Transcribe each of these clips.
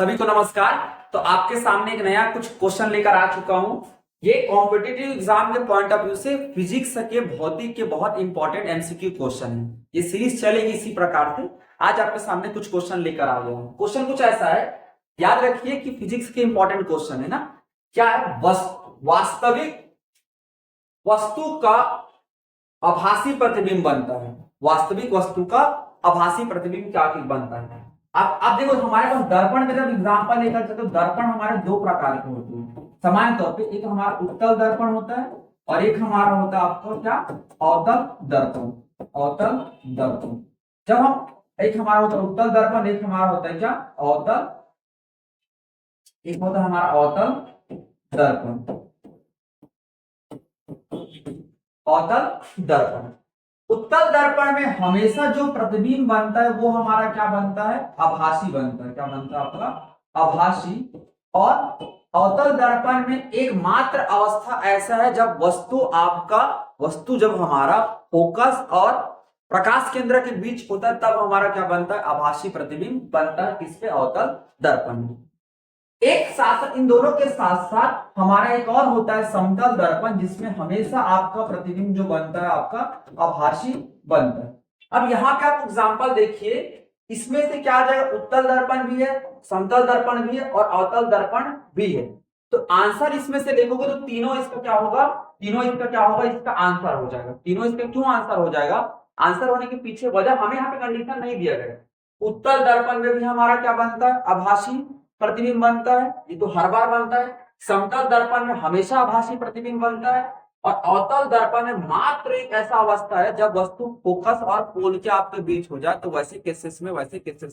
सभी को नमस्कार। तो आपके सामने एक नया कुछ क्वेश्चन लेकर आ चुका हूं। ये कॉम्पिटिटिव एग्जाम के पॉइंट ऑफ व्यू से फिजिक्स के भौतिक के बहुत इंपॉर्टेंट एमसीक्यू क्वेश्चन है। ये सीरीज चलेगी इसी प्रकार से। आज आपके सामने कुछ क्वेश्चन लेकर आ गया हूं। क्वेश्चन कुछ ऐसा है, याद रखिए कि फिजिक्स के इंपॉर्टेंट क्वेश्चन है ना। क्या है? वास्तविक वस्तु का आभासी प्रतिबिंब बनता है। वास्तविक वस्तु का आभासी प्रतिबिंब क्या बनता है। अब देखो, हमारे पास दर्पण में जब एग्जांपल लेकर चलते तो दर्पण हमारे दो प्रकार के होते हैं सामान्य तौर पे। एक हमारा उत्तल दर्पण होता है और एक हमारा होता है आपको क्या, अवतल दर्पण। अवतल दर्पण जब हम, एक हमारा होता है उत्तल दर्पण, एक हमारा होता है क्या, अवतल। एक होता है हमारा अवतल दर्पण। अवतल दर्पण, उत्तल दर्पण में हमेशा जो प्रतिबिंब बनता है वो हमारा क्या बनता है, आभासी बनता है। क्या बनता है आपका, आभासी। और अवतल दर्पण में एकमात्र अवस्था ऐसा है जब वस्तु जब हमारा फोकस और प्रकाश केंद्र के बीच होता है तब हमारा क्या बनता है, आभासी प्रतिबिंब बनता है। किसपे, अवतल दर्पण में। एक साथ इन दोनों के साथ साथ हमारा एक और होता है समतल दर्पण, जिसमें हमेशा आपका प्रतिबिंब जो बनता है आपका आभासी बनता है। अब यहाँ पे आप एग्जांपल देखिए, इसमें से क्या आ जाएगा, उत्तल दर्पण भी है, समतल दर्पण भी है और अवतल दर्पण भी है। तो आंसर इसमें से देखोगे तो तीनों इसका क्या होगा, इसका आंसर हो जाएगा। तीनों इसका क्यों आंसर हो जाएगा, आंसर होने के पीछे वजह हमें यहाँ पे कंडीशन नहीं दिया गया। उत्तल दर्पण में भी हमारा क्या बनता है, आभासी प्रतिबिंब बनता है, ये तो हर बार बनता है। समतल दर्पण में हमेशा आभासी प्रतिबिंब बनता है और अवतल दर्पण में मात्र एक ऐसा अवस्था है जब वस्तु फोकस और पोल के आपके बीच हो जाए, तो वैसे केसेस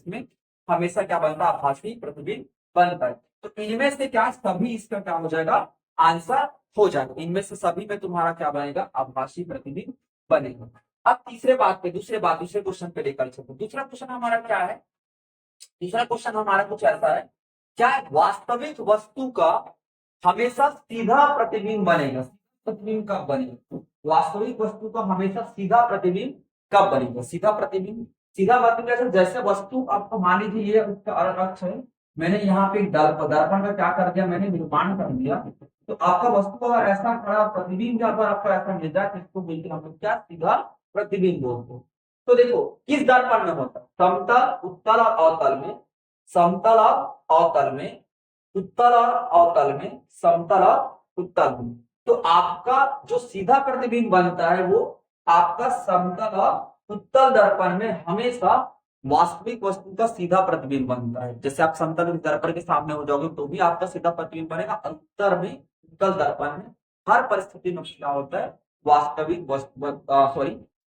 में हमेशा क्या बनता है, आभासी प्रतिबिंब बनता है। तो इनमें से क्या सभी इसका क्या हो जाएगा, आंसर हो जाएगा। इनमें से सभी में तुम्हारा क्या बनेगा, आभासी प्रतिबिंब बनेगा। अब दूसरे क्वेश्चन पे लेकर चलते। दूसरा क्वेश्चन हमारा क्या है, तीसरा क्वेश्चन हमारा कुछ ऐसा है, क्या वास्तविक वस्तु का हमेशा सीधा प्रतिबिंब बनेगा। प्रतिबिंब कब बनेगा, वास्तविक वस्तु का हमेशा सीधा प्रतिबिंब कब बनेगा। सीधा प्रतिबिंब जैसे वस्तु आपको मान लीजिए ये उसका अक्ष है, मैंने यहाँ पे दर्पण का क्या कर दिया, मैंने निर्माण कर दिया। तो आपका वस्तु का ऐसा खड़ा प्रतिबिंब जहां पर आपको ऐसा मिल जाए, जिसको मिलकर हम लोग क्या, सीधा प्रतिबिंब बोलते हैं। तो देखो किस दर्पण में होता है, समतल, उत्तल और अवतल में। समतल और अवतल में, उत्तल और अवतल में, समतल और उत्तल में। तो आपका जो सीधा प्रतिबिंब बनता है वो आपका समतल और उत्तल दर्पण में हमेशा वास्तविक वस्तु का सीधा प्रतिबिंब बनता है। जैसे आप समतल दर्पण के सामने हो जाओगे तो भी आपका सीधा प्रतिबिंब बनेगा। उत्तल दर्पण में हर परिस्थिति में क्या होता है, वास्तविक वस्तु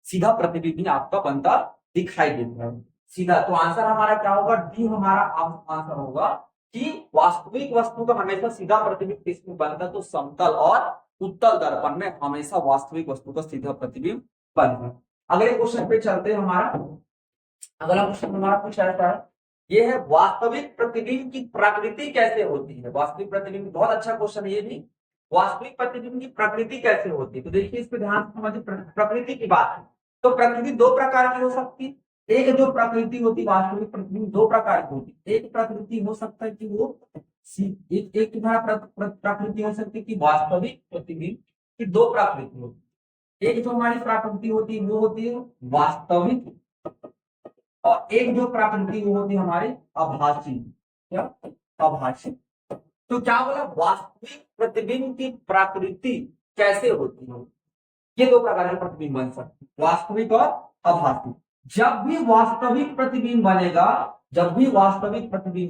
सीधा प्रतिबिंब ही आपका बनता दिखाई देता है। सीधा, तो आंसर हमारा क्या होगा, डी हमारा आंसर होगा कि वास्तविक वस्तु का हमेशा सीधा प्रतिबिंब किसमें बनता है, तो समतल और उत्तल दर्पण में हमेशा वास्तविक वस्तु का सीधा प्रतिबिंब बनता है। अगले क्वेश्चन पे चलते हैं। अगला क्वेश्चन हमारा कुछ ऐसा है, ये है वास्तविक प्रतिबिंब की प्रकृति कैसे होती है। वास्तविक प्रतिबिंब बहुत अच्छा क्वेश्चन है ये भी। वास्तविक प्रतिबिंब की प्रकृति कैसे होती है, तो देखिए इस पे ध्यान से समझिए। प्रकृति की बात है तो प्रकृति दो प्रकार की हो सकती है। एक जो प्रकृति होती है वास्तविक प्रतिबिंब दो प्रकार की होती है। एक प्रकृति हो सकता है कि वो एक तुम्हारा प्रकृति हो सकती है कि वास्तविक प्रतिबिंब की दो प्रकृति होती है। एक जो हमारी प्रकृति होती है वो होती है वास्तविक, और एक जो प्रकृति वो होती है हमारी आभासी। क्या, आभासी। तो क्या बोला, वास्तविक प्रतिबिंब की प्रकृति कैसे होती है, ये दो प्रकार के प्रतिबिंब बन सकते हैं, वास्तविक और आभासी। जब भी वास्तविक प्रतिबिंब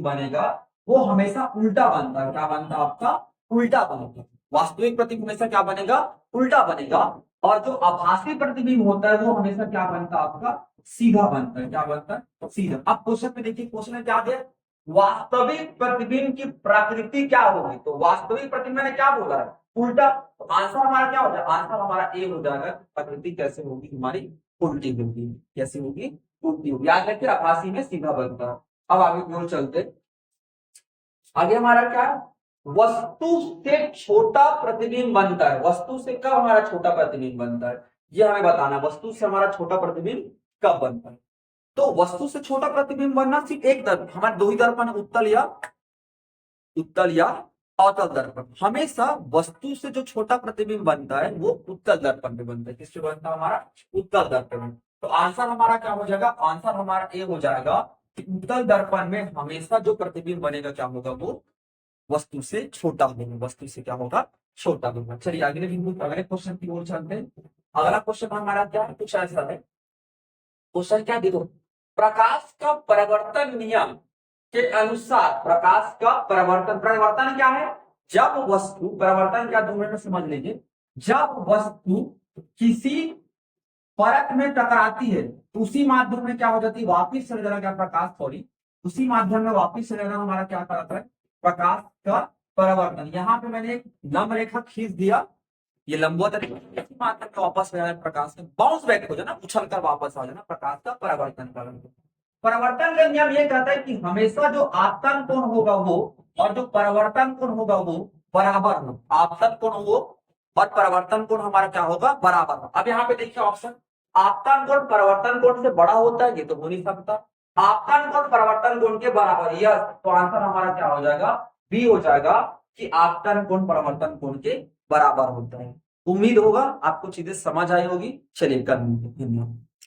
बनेगा वो हमेशा उल्टा बनता है। क्या बनता है आपका, उल्टा बनेगा। वास्तविक प्रतिबिंब हमेशा क्या बनेगा, उल्टा बनेगा। और जो आभासी प्रतिबिंब होता है वो हमेशा क्या बनता है आपका, सीधा बनता है। क्या बनता है, सीधा। अब क्वेश्चन पे देखिए, क्वेश्चन में क्या दिया, वास्तविक प्रतिबिंब की प्रकृति क्या होगी। तो वास्तविक प्रतिबिंब मैंने क्या बोला है, उल्टा। तो आंसर हमारा क्या हो जाएगा, आंसर हमारा ए हो जाएगा। प्रकृति कैसे होगी हमारी, उल्टी होगी। कैसे होगी, उल्टी होगी। याद रखिए आभासी में सीधा बनता है। अब आगे की ओर चलते, आगे हमारा क्या है, वस्तु से छोटा प्रतिबिंब बनता है। वस्तु से कब हमारा छोटा प्रतिबिंब बनता है, ये हमें बताना। वस्तु से हमारा छोटा प्रतिबिंब कब बनता है। तो वस्तु से छोटा प्रतिबिंब बनना सिर्फ एक दर्पण, हमारे दो ही दर्पण है, उत्तल या उत्तल या अवतल दर्पण। हमेशा वस्तु से जो छोटा प्रतिबिंब बनता है वो उत्तल दर्पण में बनता है। किससे बनता है? हमारा उत्तल दर्पण में। तो आंसर हमारा क्या हो जाएगा? आंसर हमारा ए हो जाएगा कि उत्तल दर्पण में हमेशा जो प्रतिबिंब बनेगा क्या होगा? वो वस्तु से छोटा होगा। वस्तु से क्या होगा? छोटा होगा। चलिए अगले क्वेश्चन की ओर चलते हैं। अगला क्वेश्चन हमारा क्या है? कुछ ऐसा है। क्वेश्चन क्या देखो, प्रकाश का परिवर्तन नियम के अनुसार प्रकाश का परिवर्तन, परिवर्तन क्या है? जब वस्तु, परिवर्तन क्या 2 मिनट में समझ लीजिए। जब वस्तु किसी परत में टकराती है तो उसी माध्यम में क्या हो जाती है? वापिस चले जाना, क्या प्रकाश, सॉरी, उसी माध्यम में वापिस चले जाना हमारा क्या कहलाता है? प्रकाश का परिवर्तन। यहाँ पे मैंने एक लंब रेखा खींच दिया, ये लंबवत इसी माध्यम में वापस आ जाए प्रकाश में, बाउंस बैक हो जाना, उछल कर वापस आ जाना, प्रकाश का परिवर्तन करना। परिवर्तन का नियम ये कहता है कि हमेशा जो आपतन कोण होगा वो और जो परिवर्तन कोण होगा वो बराबर हो। आपतन कोण हो और परिवर्तन कोण हमारा क्या होगा? बराबर हो। अब यहाँ पे देखिए ऑप्शन, आपतन कोण परिवर्तन कोण से बड़ा होता है, ये तो हो नहीं सकता। आपतन कोण परिवर्तन कोण के बराबर, यस, तो आंसर हमारा क्या हो जाएगा? बी हो जाएगा कि आपतन कोण परिवर्तन कोण के बराबर होता है। उम्मीद होगा आपको चीजें समझ आई होगी। चलिए कर धन्यवाद।